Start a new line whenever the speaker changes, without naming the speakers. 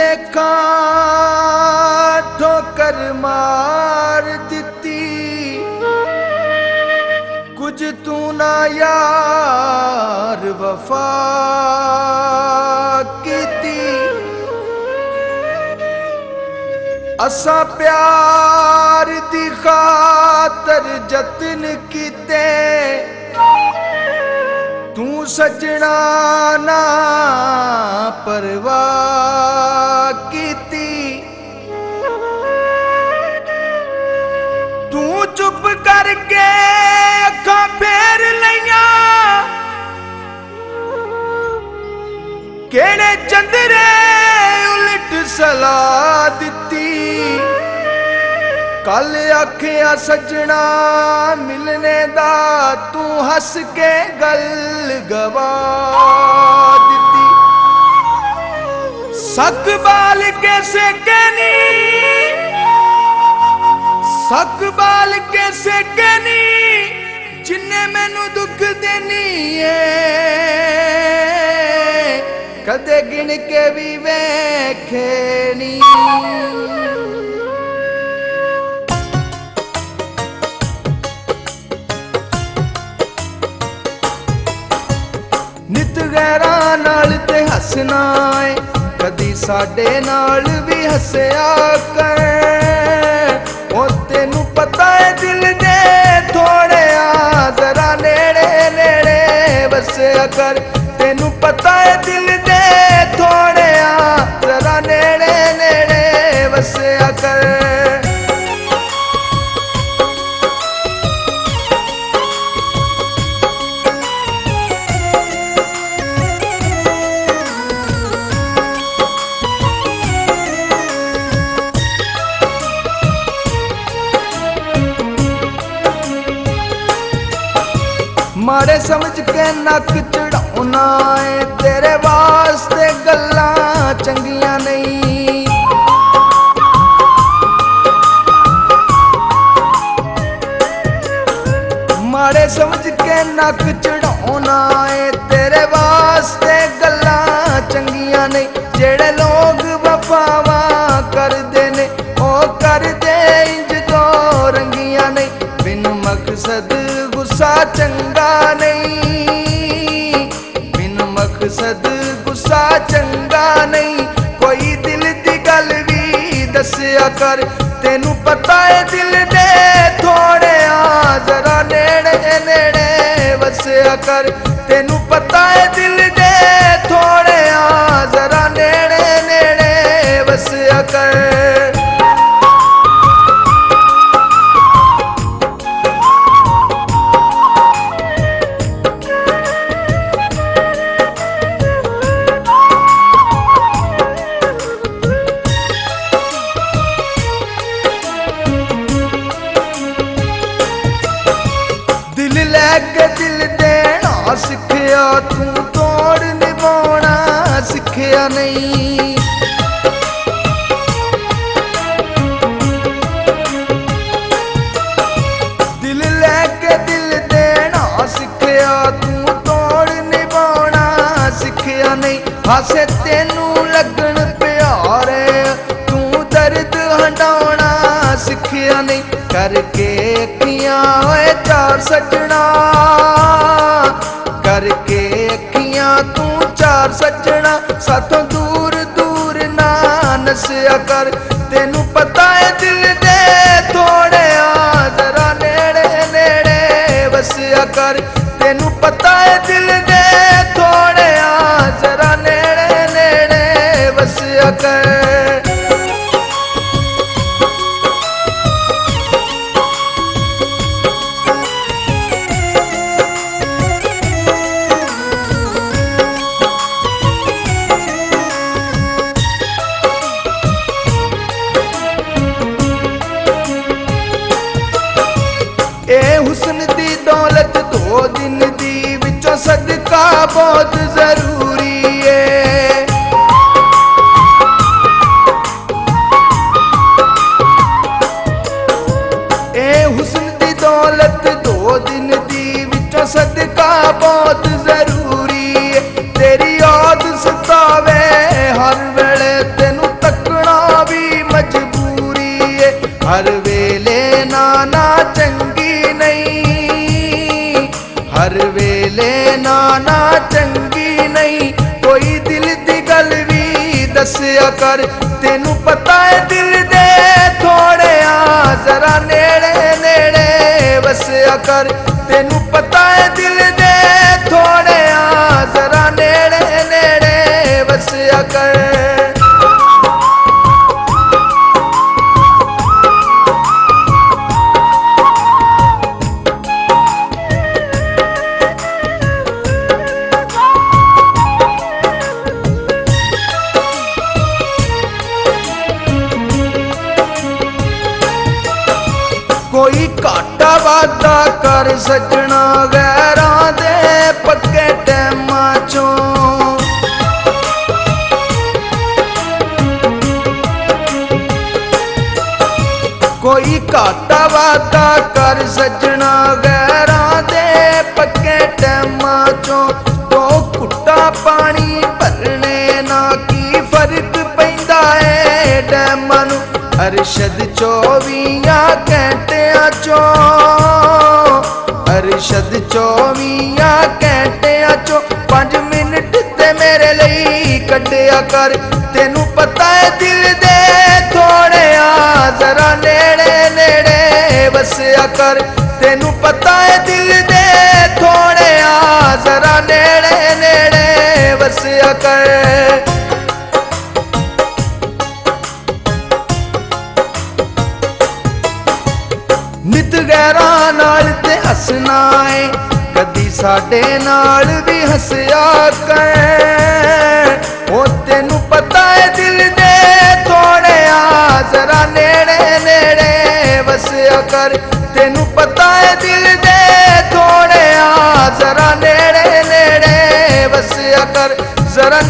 देखा ठोकर मार दिती, कुछ तू ना यार वफा कीती। असा प्यार दी खातर जतन कीते, तू सजना ना परवाह कीती। तू चुप करके अखां फेर लईयां, केड़े चंदरे उलट सलाह दिती। कल आखिया सजना मिलने दा, तू हस के गल गवा दिती। सक बाल कैसे कहनी, सक बाल कैसे कहनी, जिन्ने मैनू दुख देनी है, कदे गिन के भी वेखे नी। नित गैरा नाल ते हसना है, कदी साडे नाल भी हसया कर। ओ तेनू पता है दिल दे थोड़े आ, जरा नेड़े नेड़े वसया कर। तेनू पता है दिल दे थोड़े आ, जरा नेड़े नेड़े वसया कर। माड़े समझ के नक चढ़ाउना है, तेरे वास्ते गल्लां चंगियां नहीं। माड़े समझ के नक चढ़ाउना है, तेरे वास्ते गल्लां चंगियां नहीं। जेड़े लोग वफावा करदे ने, ओ करदे इंज दो रंगियां नहीं। बिन मकसद गुस्सा चंगा नहीं, बिन मकसद गुस्सा चंगा नहीं। कोई दिल दी गल भी दस्या कर, तेनू पता है दिल दे थोड़े आ, जरा नेड़े नेड़े वसया कर। तेनू पता है दिल दे थोड़े आ, जरा नेड़े नेड़े वसया कर। लैके दिल देना सिखिया, तू तोड़ निभाना सिखिया नहीं। दिल लैके दिल देना सिखिया, तू तोड़ निभाना सिखिया नहीं। हासे तेनू लगन प्यारे, तू दर्द हटाना सिखिया नहीं। करके अखियां होए चार सजना, करके अखियां तू चार सजना। साथों दूर दूर ना नसया कर, तेनू पता है दिल दे थोड़े आ, जरा नेड़े नेड़े वसया कर। तेनू पता है दिल दे थोड़े आ, जरा नेड़े नेड़े वसया कर। हुस्न दी दौलत दो दिन दी, विचों सदका बहुत जरूरी है। ए हुस्न दी दौलत दो दिन दी, विचों सदका बहुत जरूरी है। तेरी याद सतावे हर वेले, तेनू वसिया कर। तेनू पता है दिल दे थोड़े आ जरा नेड़े नेड़े वसिया कर। तेनू पता है दिल दे थोड़े आ जरा नेड़े नेड़े वसिया कर। कोई घाटा वादा कर सजना गैरां दे पक्के टैमां चों। कोई घाटा वादा कर सजना गैरां दे पक्के टैमां चों। तो घुट्टा पानी भरने ना की फर्क पैंदा है डैमां नूं। अरशद 24 घंटियां चों, अरशद 24 घंटियां चों 5 मिनट ते मेरे लिए कड्डिया कर। तेनू पता है दिल दे थोड़े आ जरा नेड़े नेड़े वसिया कर। तेनू पता है दिल दे थोड़े आ जरा नेड़े नेड़े वसिया कर। नित गैरां नाल ते हसना है कदी साडे नाल भी हसया कर। ओ तेनू पता है दिल दे थोड़े आ जरा नेड़े नेड़े वसिया कर। तेनू पता है दिल दे थोड़े आ जरा नेड़े नेड़े वसिया कर। जरा